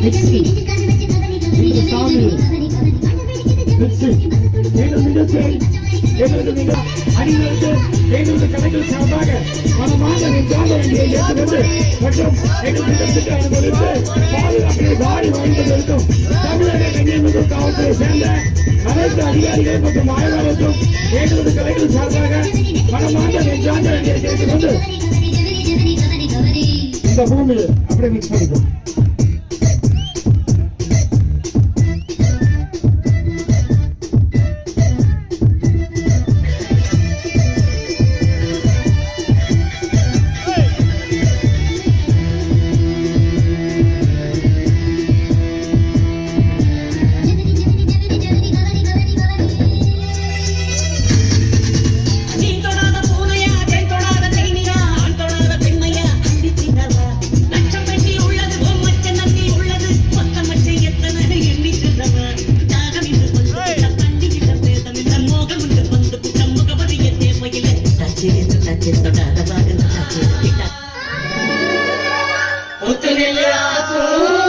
Mixie இந்த சாமி mixie அணிகளுக்கு எங்களது கலைகள் சார்பாக மனமாக நெஞ்சாக வேண்டிய ஏற்றுவது மற்றும் எங்களுக்கு அனுமதித்து பாதுகாப்பினை வாரி வாழ்ந்ததற்கும் தமிழக கன்னியாகுமரி காவல்துறை சேர்ந்த அனைத்து அதிகாரிகள் மற்றும் ஆய்வாளர்களும் எங்களது கலைகள் சார்பாக மனமாக நெஞ்சாக வேண்டிய ஏற்றுவது இந்த பூமியில் அப்படியே மிக்ஸ் பண்ணிக்கும். Utile